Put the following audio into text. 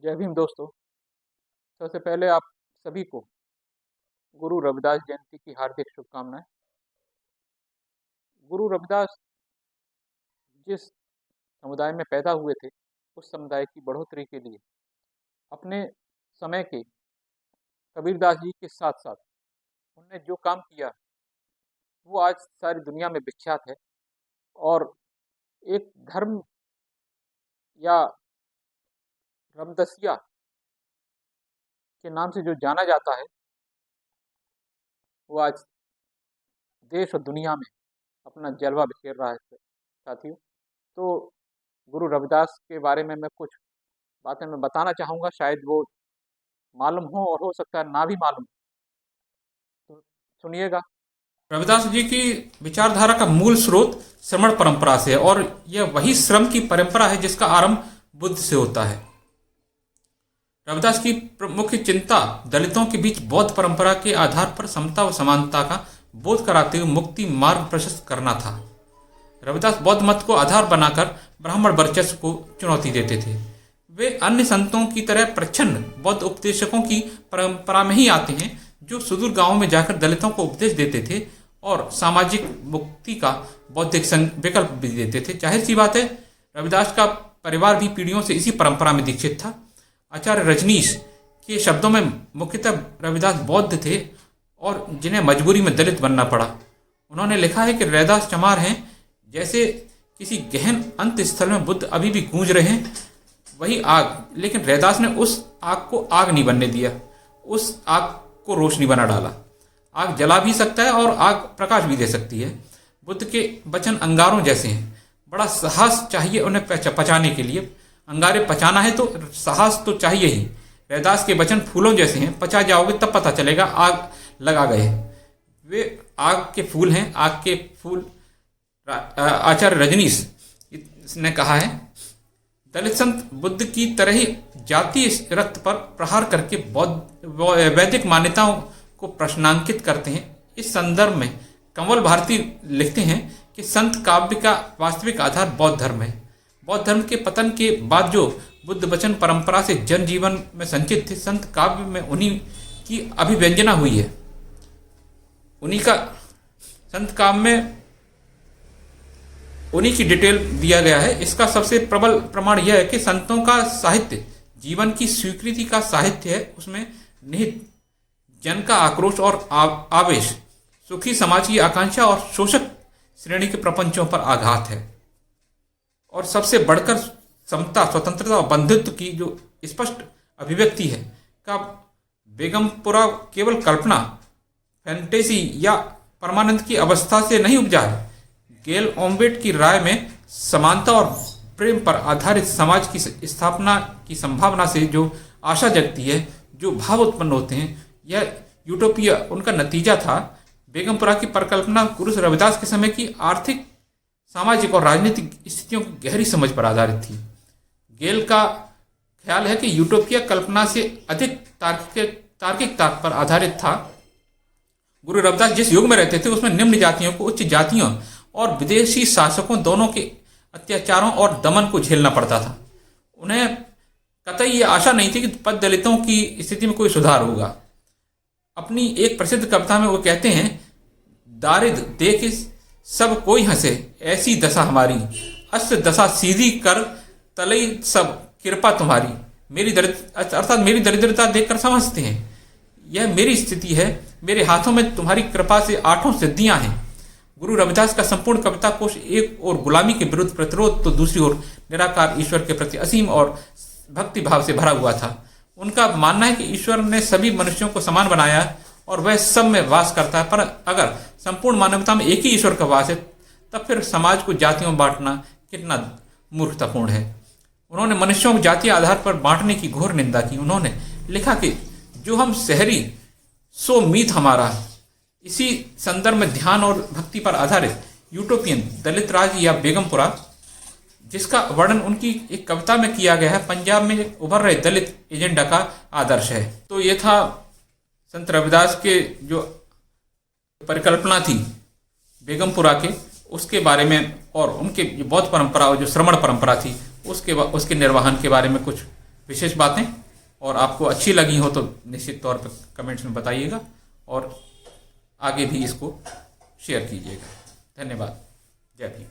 जय भीम दोस्तों। सबसे पहले आप सभी को गुरु रविदास जयंती की हार्दिक शुभकामनाएं। गुरु रविदास जिस समुदाय में पैदा हुए थे, उस समुदाय की बढ़ोतरी के लिए अपने समय के कबीरदास जी के साथ साथ उनने जो काम किया वो आज सारी दुनिया में विख्यात है। और एक धर्म या रमदसिया के नाम से जो जाना जाता है, वो आज देश और दुनिया में अपना जलवा बिखेर रहा है साथियों। तो गुरु रविदास के बारे में मैं कुछ बातें मैं बताना चाहूँगा, शायद वो मालूम हो और हो सकता है ना भी मालूम, तो सुनिएगा। रविदास जी की विचारधारा का मूल स्रोत श्रमण परंपरा से है और यह वही श्रम की परंपरा है जिसका आरंभ बुद्ध से होता है। रविदास की मुख्य चिंता दलितों के बीच बौद्ध परंपरा के आधार पर समता व समानता का बोध कराते हुए मुक्ति मार्ग प्रशस्त करना था। रविदास बौद्ध मत को आधार बनाकर ब्राह्मण वर्चस्व को चुनौती देते थे। वे अन्य संतों की तरह प्रच्छन्न बौद्ध उपदेशकों की परंपरा में ही आते हैं, जो सुदूर गांवों में जाकर दलितों को उपदेश देते थे और सामाजिक मुक्ति का बौद्धिक विकल्प भी देते थे। जाहिर सी बात है, रविदास का परिवार भी पीढ़ियों से इसी परंपरा में दीक्षित था। आचार्य रजनीश के शब्दों में मुख्यतः रविदास बौद्ध थे और जिन्हें मजबूरी में दलित बनना पड़ा। उन्होंने लिखा है कि रविदास चमार हैं, जैसे किसी गहन अंत स्थल में बुद्ध अभी भी गूंज रहे हैं वही आग, लेकिन रविदास ने उस आग को आग नहीं बनने दिया, उस आग को रोशनी बना डाला। आग जला भी सकता है और आग प्रकाश भी दे सकती है। बुद्ध के वचन अंगारों जैसे हैं, बड़ा साहस चाहिए उन्हें पचाने के लिए। अंगारे पचाना है तो साहस तो चाहिए ही। रविदास के वचन फूलों जैसे हैं, पचा जाओगे तब पता चलेगा आग लगा गए। वे आग के फूल हैं, आग के फूल। आचार्य रजनीश ने कहा है, दलित संत बुद्ध की तरह ही जातीय रक्त पर प्रहार करके वैदिक मान्यताओं को प्रश्नांकित करते हैं। इस संदर्भ में कंवल भारती लिखते हैं कि संत काव्य का वास्तविक आधार बौद्ध धर्म है। बौद्ध धर्म के पतन के बाद जो बुद्ध वचन परंपरा से जनजीवन में संचित थे, संत काव्य में उन्हीं की अभिव्यंजना हुई है। उन्हीं का संत काव्य में उन्हीं की डिटेल दिया गया है। इसका सबसे प्रबल प्रमाण यह है कि संतों का साहित्य जीवन की स्वीकृति का साहित्य है। उसमें निहित जन का आक्रोश और आवेश, सुखी समाज की आकांक्षा और शोषक श्रेणी के प्रपंचों पर आघात है। और सबसे बढ़कर समता, स्वतंत्रता और बंधुत्व की जो स्पष्ट अभिव्यक्ति है का बेगमपुरा केवल कल्पना, फैंटेसी या परमानंद की अवस्था से नहीं उपजा है। गेल ओम्बेट की राय में समानता और प्रेम पर आधारित समाज की स्थापना की संभावना से जो आशा जगती है, जो भाव उत्पन्न होते हैं, यह यूटोपिया उनका नतीजा था। बेगमपुरा की परिकल्पना गुरु रविदास के समय की आर्थिक, सामाजिक और राजनीतिक स्थितियों की गहरी समझ पर आधारित थी। गेल का ख्याल है कि यूटोपिया कल्पना से अधिक तार्किक तर्क पर आधारित था। गुरु रविदास जिस युग में रहते थे उसमें निम्न जातियों को उच्च जातियों और विदेशी शासकों दोनों के अत्याचारों और दमन को झेलना पड़ता था। उन्हें कतई ये आशा नहीं थी कि पद दलितों की स्थिति में कोई सुधार होगा। अपनी एक प्रसिद्ध कविता में वो कहते हैं, दारिद देख सब कोई हंसे, ऐसी दशा हमारी, अस्त दशा सीधी कर तलई सब कृपा तुम्हारी। अर्थात मेरी दरिद्रता देखकर समझते हैं यह मेरी स्थिति है, मेरे हाथों में तुम्हारी कृपा से 8 सिद्धियां हैं। गुरु रविदास का संपूर्ण कविता कोश एक और गुलामी के विरुद्ध प्रतिरोध तो दूसरी ओर निराकार ईश्वर के प्रति असीम और भक्ति भाव से भरा हुआ था। उनका मानना है कि ईश्वर ने सभी मनुष्यों को समान बनाया और वह सब में वास करता है, पर अगर संपूर्ण मानवता में एक ही ईश्वर का वास है तब फिर समाज को जातियों में बांटना कितना मूर्खतापूर्ण है। उन्होंने मनुष्यों को जातीय आधार पर बांटने की घोर निंदा की। उन्होंने लिखा कि जो हम शहरी सो मीत हमारा। इसी संदर्भ में ध्यान और भक्ति पर आधारित यूटोपियन दलित राज या बेगमपुरा, जिसका वर्णन उनकी एक कविता में किया गया है, पंजाब में उभर रहे दलित एजेंडा का आदर्श है। तो ये था संत रविदास के जो परिकल्पना थी बेगमपुरा के, उसके बारे में, और उनके बौद्ध परंपरा और जो श्रमण परंपरा थी उसके निर्वहन के बारे में कुछ विशेष बातें और आपको अच्छी लगी हो तो निश्चित तौर पर कमेंट्स में बताइएगा और आगे भी इसको शेयर कीजिएगा। धन्यवाद। जय भीम।